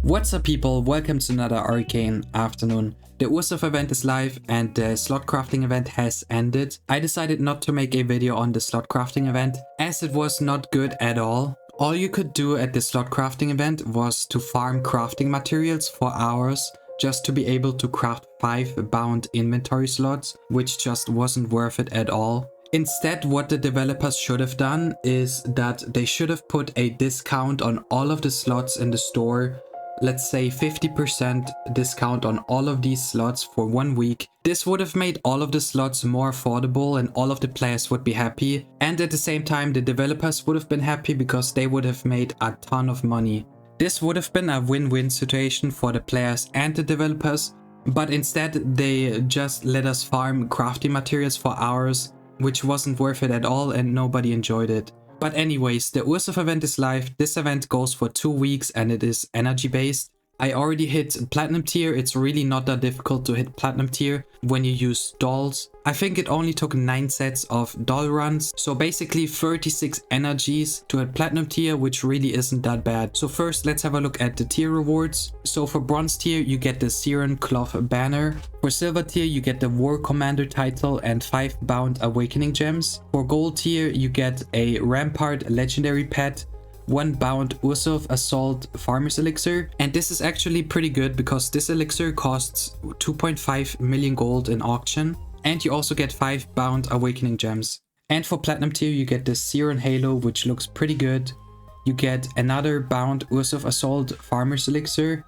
What's up people, welcome to another Arcane afternoon. The Ursoth event is live and the slot crafting event has ended. I decided not to make a video on the slot crafting event as it was not good at all. All you could do at the slot crafting event was to farm crafting materials for hours just to be able to craft 5 bound inventory slots, which just wasn't worth it at all. Instead, what the developers should have done is that they should have put a discount on all of the slots in the store. Let's say 50% discount on all of these slots for 1 week. This would have made all of the slots more affordable and all of the players would be happy. And at the same time, the developers would have been happy because they would have made a ton of money. This would have been a win-win situation for the players and the developers. But instead, they just let us farm crafting materials for hours, which wasn't worth it at all and nobody enjoyed it. But anyways, the Ursoth event is live. This event goes for 2 weeks and it is energy based. I already hit platinum tier. It's really not that difficult to hit platinum tier when you use dolls. I think it only took 9 sets of doll runs. So basically 36 energies to hit platinum tier, which really isn't that bad. So first let's have a look at the tier rewards. So for bronze tier you get the Siren Cloth banner. For silver tier you get the War Commander title and 5 bound awakening gems. For gold tier you get a Rampart legendary pet, 1 bound Ursoth Assault Farmer's Elixir, and this is actually pretty good because this elixir costs 2.5 million gold in auction, and you also get 5 bound Awakening Gems. And for Platinum tier you get the Siren Halo, which looks pretty good. You get another bound Ursoth Assault Farmer's Elixir,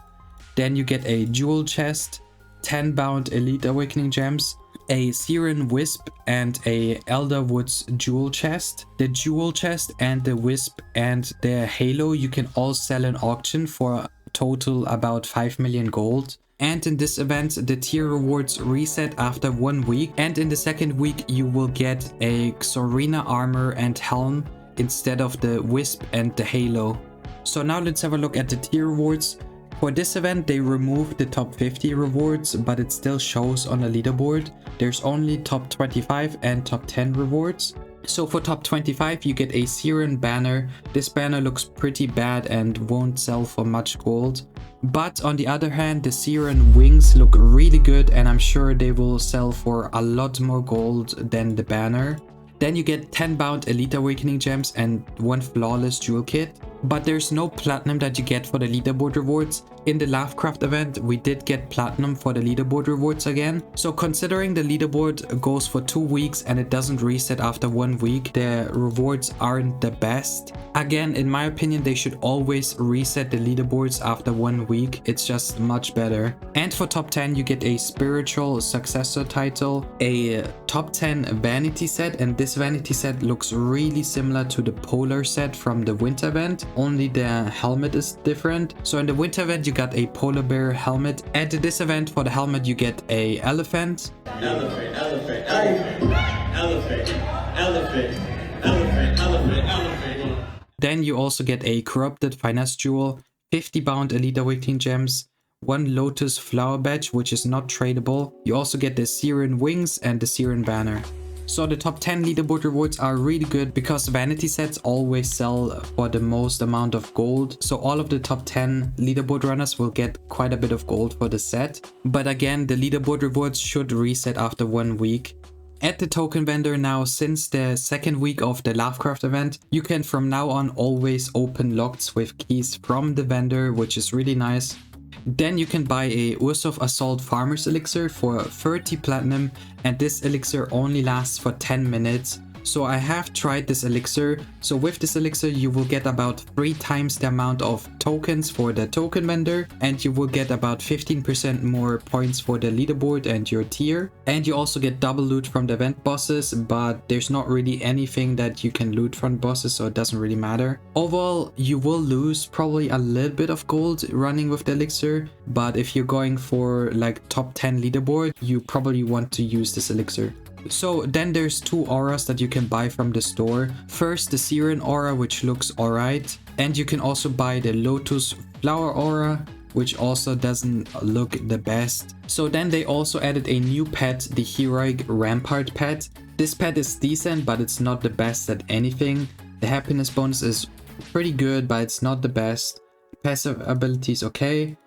then you get a Jewel Chest, 10 bound Elite Awakening Gems, a Siren Wisp and a Elder Woods Jewel Chest. The Jewel Chest and the Wisp and the Halo you can all sell in auction for total about 5 million gold. And in this event the tier rewards reset after 1 week, and in the second week you will get a Xorina armor and helm instead of the Wisp and the Halo. So now let's have a look at the tier rewards. For this event they removed the top 50 rewards, but it still shows on the leaderboard. There's only top 25 and top 10 rewards. So for top 25 you get a Siren banner. This banner looks pretty bad and won't sell for much gold. But on the other hand, the Siren wings look really good and I'm sure they will sell for a lot more gold than the banner. Then you get 10 bound Elite Awakening Gems and 1 Flawless Jewel Kit. But there's no platinum that you get for the leaderboard rewards. In the Lovecraft event we did get platinum for the leaderboard rewards again. So considering the leaderboard goes for 2 weeks and it doesn't reset after 1 week, the rewards aren't the best. Again, in my opinion they should always reset the leaderboards after 1 week. It's just much better. And for top 10 you get a Spiritual Successor title, a top 10 Vanity set, and this Vanity set looks really similar to the Polar set from the Winter event. Only the helmet is different. So in the Winter event you got a polar bear helmet, and in this event for the helmet you get a elephant. Elephant, elephant, elephant, elephant, elephant, elephant, elephant, elephant. Then you also get a corrupted finesse jewel, 50 bound Elite Awakening Gems, 1 Lotus flower badge which is not tradable. You also get the Siren wings and the Siren banner. So the top 10 leaderboard rewards are really good because vanity sets always sell for the most amount of gold. So all of the top 10 leaderboard runners will get quite a bit of gold for the set. But again, the leaderboard rewards should reset after 1 week. At the token vendor now, since the second week of the Lovecraft event, you can from now on always open locks with keys from the vendor, which is really nice. Then you can buy a Ursoth Assault Farmer's Elixir for 30 platinum, and this elixir only lasts for 10 minutes. So I have tried this elixir. So with this elixir you will get about 3 times the amount of tokens for the token vendor, and you will get about 15% more points for the leaderboard and your tier. And you also get double loot from the event bosses, but there's not really anything that you can loot from bosses, so it doesn't really matter. Overall you will lose probably a little bit of gold running with the elixir, but if you're going for like top 10 leaderboard you probably want to use this elixir. So then there's 2 auras that you can buy from the store. First the Siren aura, which looks alright, and you can also buy the Lotus flower aura, which also doesn't look the best. So then they also added a new pet, the Heroic Rampart pet. This pet is decent, but it's not the best at anything. The happiness bonus is pretty good, but it's not the best. passive ability is okay.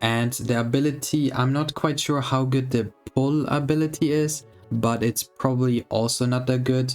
And the ability, I'm not quite sure how good the pull ability is, but it's probably also not that good.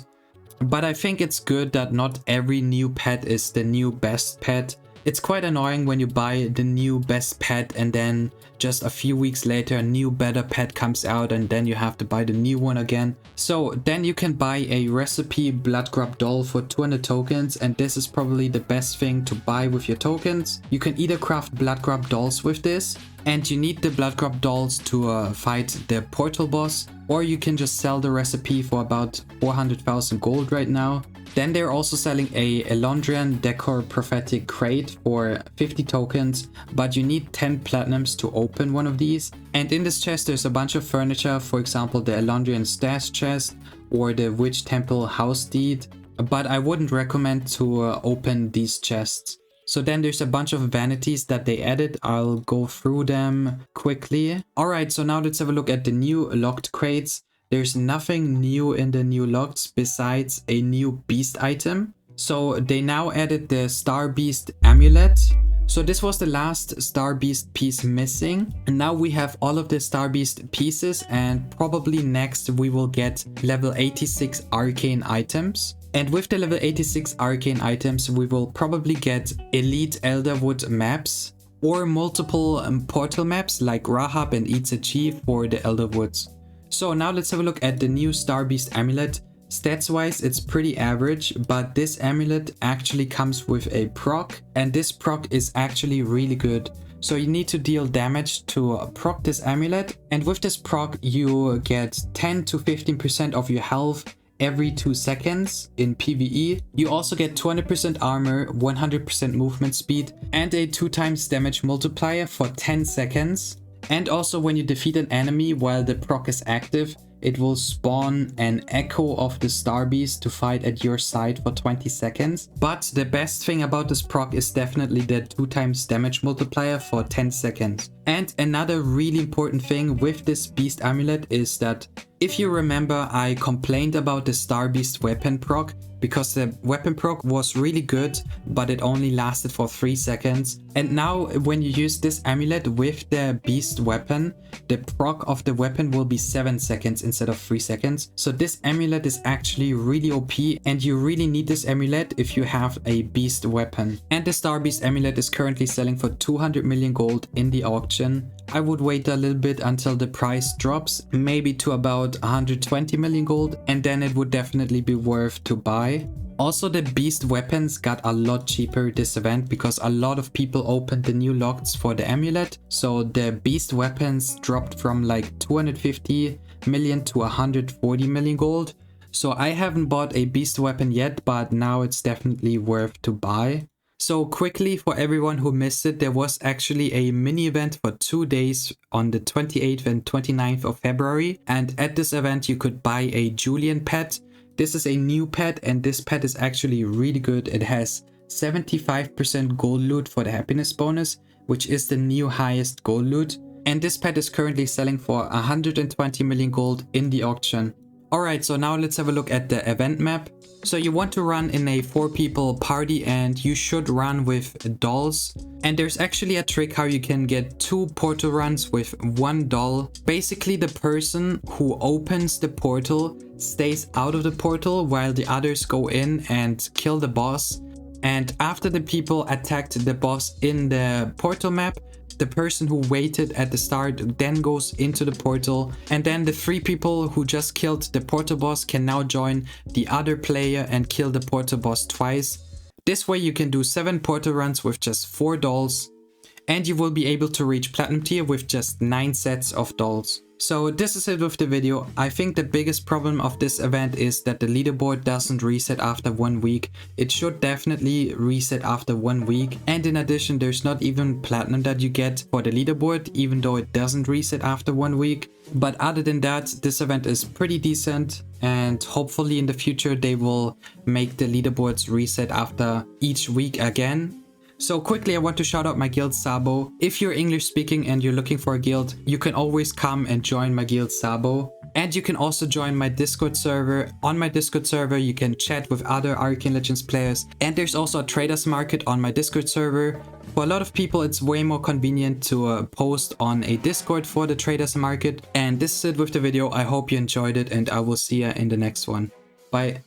But I think it's good that not every new pet is the new best pet. It's quite annoying when you buy the new best pet and then just a few weeks later a new better pet comes out and then you have to buy the new one again. So then you can buy a recipe Bloodgrub doll for 200 tokens, and this is probably the best thing to buy with your tokens. You can either craft Bloodgrub dolls with this, and you need the Bloodgrub dolls to fight the portal boss, or you can just sell the recipe for about 400,000 gold right now. Then they're also selling a Elondrian Decor Prophetic Crate for 50 tokens, but you need 10 platinums to open one of these. And in this chest there's a bunch of furniture, for example the Elondrian Stash chest or the Witch Temple House Deed, but I wouldn't recommend to open these chests. So then there's a bunch of vanities that they added. I'll go through them quickly. Alright, so now let's have a look at the new locked crates. There's nothing new in the new locked besides a new beast item. So they now added the Star Beast Amulet. So this was the last Star Beast piece missing. And now we have all of the Star Beast pieces, and probably next we will get level 86 Arcane items. And with the level 86 Arcane items we will probably get Elite Elderwood maps or multiple portal maps like Rahab and Eats a Chief for the Elderwoods. So now let's have a look at the new Star Beast Amulet. Stats wise it's pretty average, but this amulet actually comes with a proc, and this proc is actually really good. So you need to deal damage to proc this amulet, and with this proc you get 10 to 15% of your health every 2 seconds in PvE. You also get 200% armor, 100% movement speed, and a 2x damage multiplier for 10 seconds. And also when you defeat an enemy while the proc is active, it will spawn an echo of the Star Beast to fight at your side for 20 seconds. But the best thing about this proc is definitely the 2x damage multiplier for 10 seconds. And another really important thing with this Beast Amulet is that, if you remember, I complained about the Star Beast weapon proc because the weapon proc was really good, but it only lasted for 3 seconds. And now when you use this amulet with the beast weapon, the proc of the weapon will be 7 seconds instead of 3 seconds. So this amulet is actually really OP, and you really need this amulet if you have a beast weapon. And the Star Beast amulet is currently selling for 200 million gold in the auction. I would wait a little bit until the price drops, maybe to about 120 million gold, and then it would definitely be worth to buy. Also, the beast weapons got a lot cheaper this event because a lot of people opened the new locks for the amulet. So the beast weapons dropped from like 250 million to 140 million gold. So I haven't bought a beast weapon yet, but now it's definitely worth to buy. So quickly, for everyone who missed it, there was actually a mini event for 2 days on the 28th and 29th of February. And at this event you could buy a Julian Pet. This is a new pet, and this pet is actually really good. It has 75% gold loot for the happiness bonus, which is the new highest gold loot. And this pet is currently selling for 120 million gold in the auction. Alright, so now let's have a look at the event map. So you want to run in a 4-people party, and you should run with dolls. And there's actually a trick how you can get 2 portal runs with 1 doll. Basically the person who opens the portal stays out of the portal while the others go in and kill the boss. And after the people attacked the boss in the portal map, the person who waited at the start then goes into the portal, and then the 3 people who just killed the portal boss can now join the other player and kill the portal boss twice. This way you can do 7 portal runs with just 4 dolls, and you will be able to reach platinum tier with just 9 sets of dolls. So this is it with the video. I think the biggest problem of this event is that the leaderboard doesn't reset after 1 week. It should definitely reset after 1 week. And in addition, there's not even platinum that you get for the leaderboard, even though it doesn't reset after 1 week. But other than that, this event is pretty decent, and hopefully in the future they will make the leaderboards reset after each week again. So quickly, I want to shout out my guild Sabo. If you're English speaking and you're looking for a guild, you can always come and join my guild Sabo. And you can also join my Discord server. On my Discord server, you can chat with other Arcane Legends players. And there's also a traders market on my Discord server For a lot of people, it's way more convenient to post on a Discord for the traders market. And this is it with the video. I hope you enjoyed it, and I will see you in the next one. Bye.